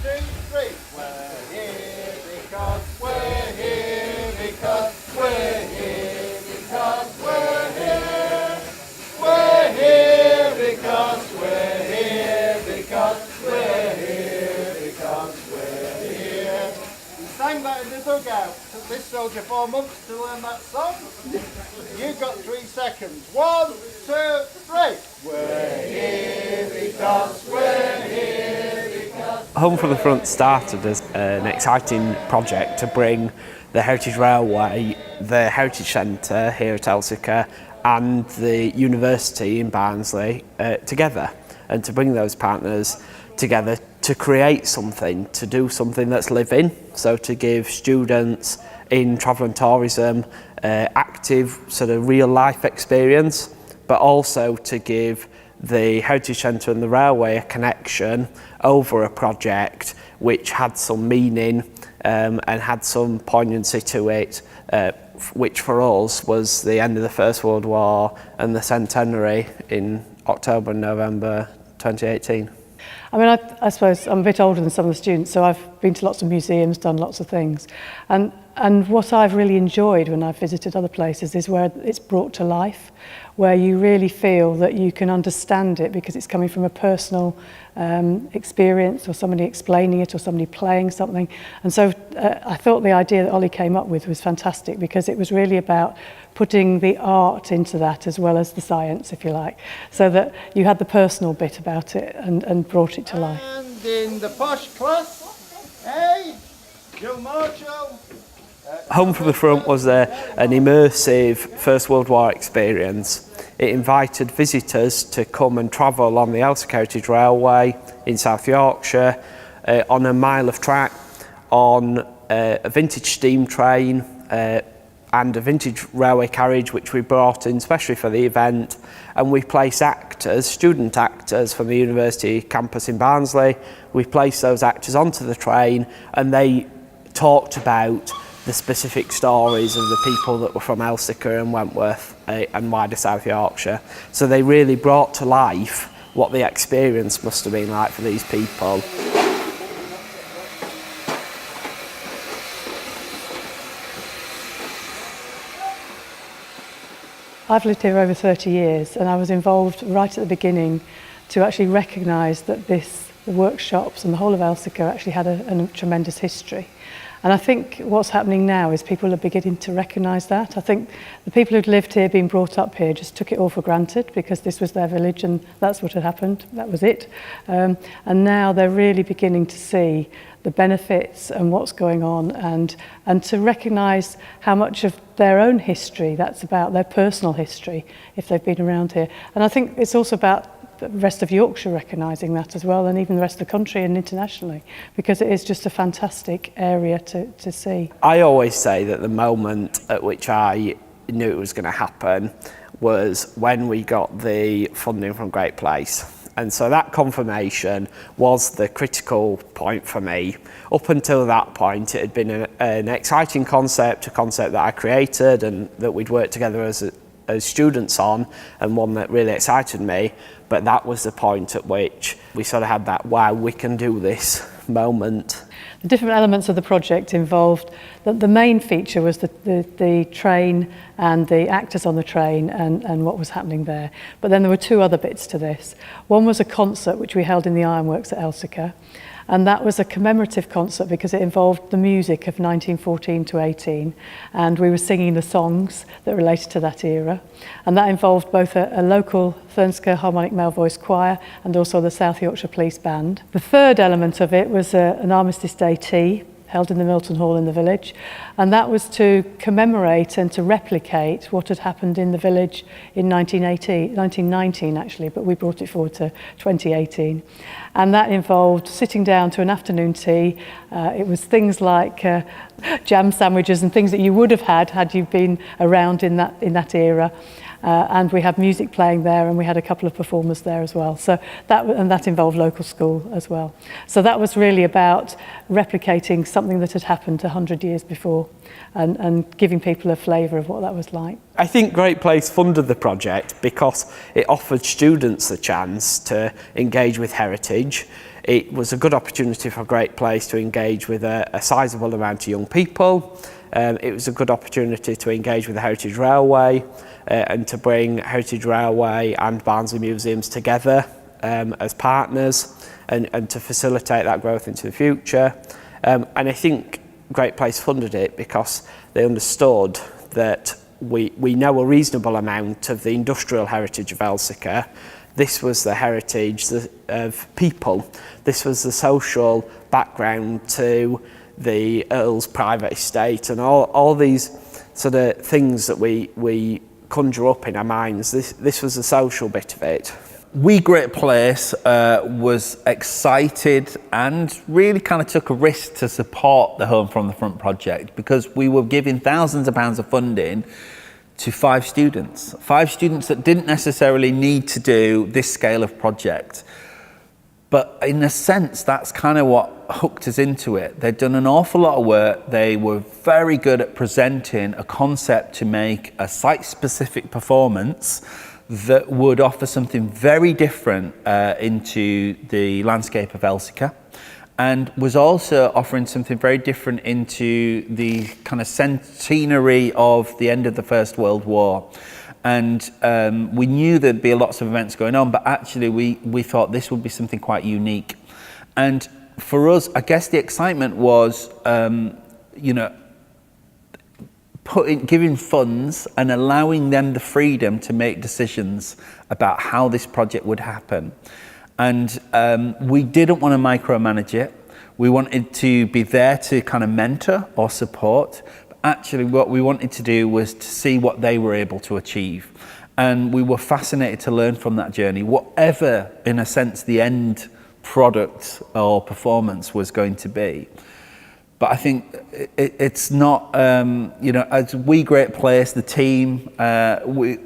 2, 3. We're here because we're here because we're here because we're here. We're here because we're here because we're here because we're here. We sang that in the dugout. Took this soldier 4 months to learn that song. You've got 3 seconds. 1, 2, 3. We're here because we're here because. Home from the Front started as an exciting project to bring the Heritage Railway, the Heritage Centre here at Elsecar and the University in Barnsley together, and to bring those partners together to create something, to do something that's living, so to give students in travel and tourism active sort of real life experience, but also to give the Heritage Centre and the railway a connection over a project which had some meaning and had some poignancy to it, which for us was the end of the First World War and the centenary in October and November 2018. I mean, I suppose I'm a bit older than some of the students, so I've been to lots of museums, done lots of things. And what I've really enjoyed when I've visited other places is where it's brought to life, where you really feel that you can understand it because it's coming from a personal experience, or somebody explaining it, or somebody playing something. And so I thought the idea that Ollie came up with was fantastic, because it was really about putting the art into that as well as the science, if you like, so that you had the personal bit about it and brought it to life. And in the posh class, hey, Jill Marshall. Home from the Front was an immersive First World War experience. It invited visitors to come and travel on the Elsecar Heritage Railway in South Yorkshire, on a mile of track, on a vintage steam train and a vintage railway carriage which we brought in especially for the event, and we place actors, student actors from the University Campus in Barnsley. We placed those actors onto the train and they talked about the specific stories of the people that were from Elsecar and Wentworth and wider South Yorkshire. So they really brought to life what the experience must have been like for these people. I've lived here over 30 years, and I was involved right at the beginning to actually recognise that the workshops and the whole of Elsecar actually had a tremendous history. And I think what's happening now is people are beginning to recognise that. I think the people who'd lived here, been brought up here, just took it all for granted because this was their village and that's what had happened, that was it. And now they're really beginning to see the benefits and what's going on, and to recognise how much of their own history that's about, their personal history, if they've been around here. And I think it's also about the rest of Yorkshire recognising that as well, and even the rest of the country and internationally, because it is just a fantastic area to see. I always say that the moment at which I knew it was going to happen was when we got the funding from Great Place. And so that confirmation was the critical point for me. Up until that point, it had been an exciting concept, a concept that I created and that we'd worked together as students on, and one that really excited me. But that was the point at which we sort of had that, wow, we can do this moment. The different elements of the project involved, the main feature was the train and the actors on the train and what was happening there. But then there were 2 other bits to this. One was a concert which we held in the Ironworks at Elsecar, and that was a commemorative concert because it involved the music of 1914 to 18, and we were singing the songs that related to that era, and that involved both a local Elsecar Harmonic Male Voice Choir and also the South Yorkshire Police Band. The third element of it was an Armistice Day tea held in the Milton Hall in the village, and that was to commemorate and to replicate what had happened in the village in 1919 actually, but we brought it forward to 2018. And that involved sitting down to an afternoon tea. It was things like jam sandwiches and things that you would have had you been around in that era. and we had music playing there, and we had a couple of performers there as well. So that involved local school as well. So that was really about replicating something that had happened 100 years before, and giving people a flavour of what that was like. I think Great Place funded the project because it offered students the chance to engage with heritage. It was a good opportunity for Great Place to engage with a sizable amount of young people. It was a good opportunity to engage with the Heritage Railway and to bring Heritage Railway and Barnsley Museums together as partners and to facilitate that growth into the future. And I think Great Place funded it because they understood that we know a reasonable amount of the industrial heritage of Elsecar. This was the heritage of people. This was the social background to the Earl's private estate and all these sort of things that we conjure up in our minds. This was the social bit of it. We Great Place was excited and really kind of took a risk to support the Home from the Front project, because we were giving thousands of pounds of funding to 5 students that didn't necessarily need to do this scale of project. But in a sense, that's kind of what hooked us into it. They'd done an awful lot of work. They were very good at presenting a concept to make a site-specific performance that would offer something very different into the landscape of Elsecar, and was also offering something very different into the kind of centenary of the end of the First World War. And we knew there'd be lots of events going on, but actually we thought this would be something quite unique. And for us, I guess the excitement was, giving funds and allowing them the freedom to make decisions about how this project would happen. And we didn't want to micromanage it. We wanted to be there to kind of mentor or support. But actually, what we wanted to do was to see what they were able to achieve. And we were fascinated to learn from that journey, whatever, in a sense, the end product or performance was going to be. But I think it's not, as We Great Place, the team,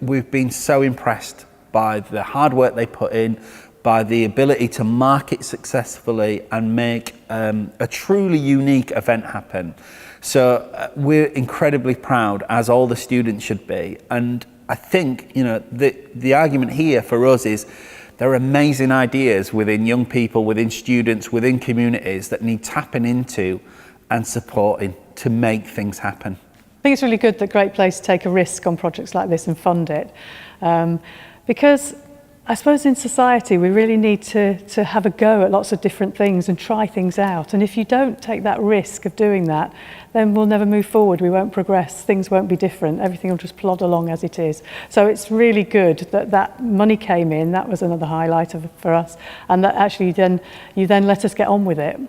we've been so impressed by the hard work they put in, by the ability to market successfully and make a truly unique event happen. So we're incredibly proud, as all the students should be. And I think, the argument here for us is there are amazing ideas within young people, within students, within communities that need tapping into and supporting to make things happen. I think it's really good that Great Place take a risk on projects like this and fund it, because I suppose in society we really need to have a go at lots of different things and try things out. And if you don't take that risk of doing that, then we'll never move forward, we won't progress, things won't be different, everything will just plod along as it is. So it's really good that that money came in, that was another highlight for us, and that actually you then let us get on with it.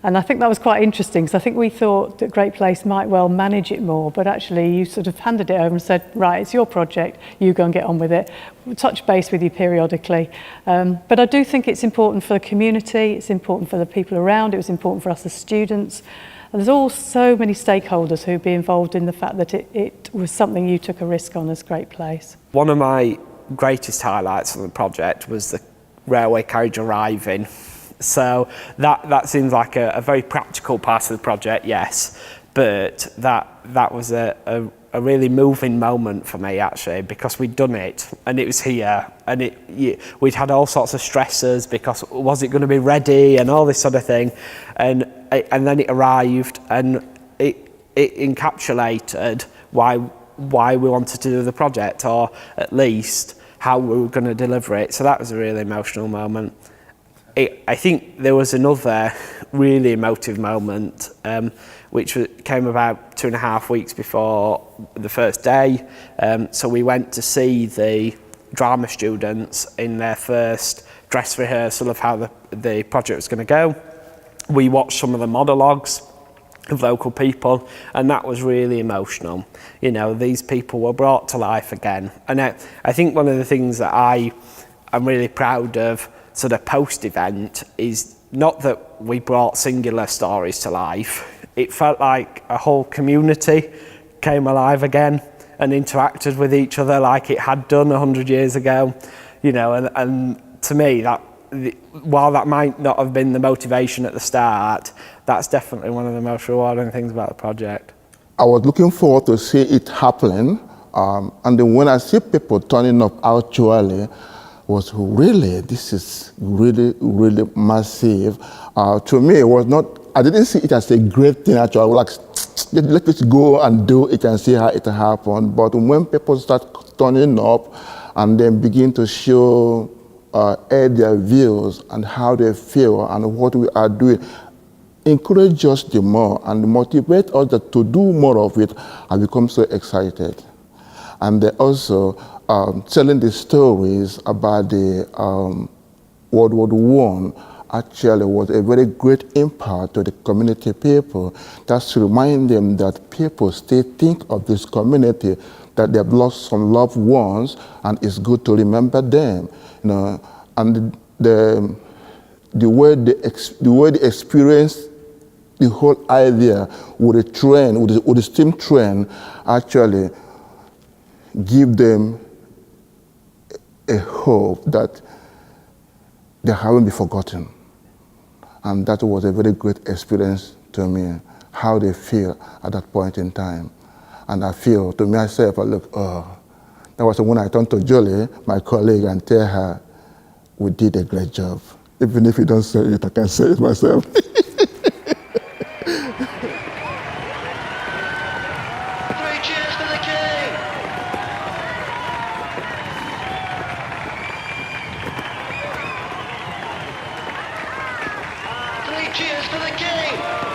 And I think that was quite interesting, because I think we thought that Great Place might well manage it more, but actually you sort of handed it over and said, right, it's your project, you go and get on with it. We'll touch base with you periodically. But I do think it's important for the community, it's important for the people around, it was important for us as students. And there's all so many stakeholders who'd be involved in the fact that it was something you took a risk on as Great Place. One of my greatest highlights of the project was the railway carriage arriving. So that seems like a very practical part of the project, yes, but that was a really moving moment for me, actually, because we'd done it and it was here, and we'd had all sorts of stresses because was it going to be ready and all this sort of thing, and then it arrived, and it encapsulated why we wanted to do the project, or at least how we were going to deliver it. So that was a really emotional moment. I think there was another really emotive moment, which came about 2.5 weeks before the first day. So we went to see the drama students in their first dress rehearsal of how the project was going to go. We watched some of the monologues of local people, and that was really emotional. These people were brought to life again. And I think one of the things that I'm really proud of sort of post-event is not that we brought singular stories to life. It felt like a whole community came alive again, and interacted with each other like it had done 100 years ago, you know, and to me that, while that might not have been the motivation at the start, that's definitely one of the most rewarding things about the project. I was looking forward to see it happening, and then when I see people turning up actually, was really, this is really, really massive. To me, it was not, I didn't see it as a great thing actually. I was like, let's go and do it and see how it happened. But when people start turning up and then begin to show their views and how they feel and what we are doing, encourage us the more and motivate us to do more of it. I become so excited. And they also telling the stories about the World War I actually was a very great impact to the community people. That's to remind them that people still think of this community, that they've lost some loved ones, and it's good to remember them. You know, and the way they experience the whole idea with a train, with the steam train, actually give them a hope that they haven't been forgotten. And that was a very great experience to me, how they feel at that point in time. And I feel to myself, I look, oh, that was when I turned to Jolie, my colleague, and tell her, we did a great job. Even if you don't say it, I can say it myself. 3 cheers for the King! 3 cheers for the King!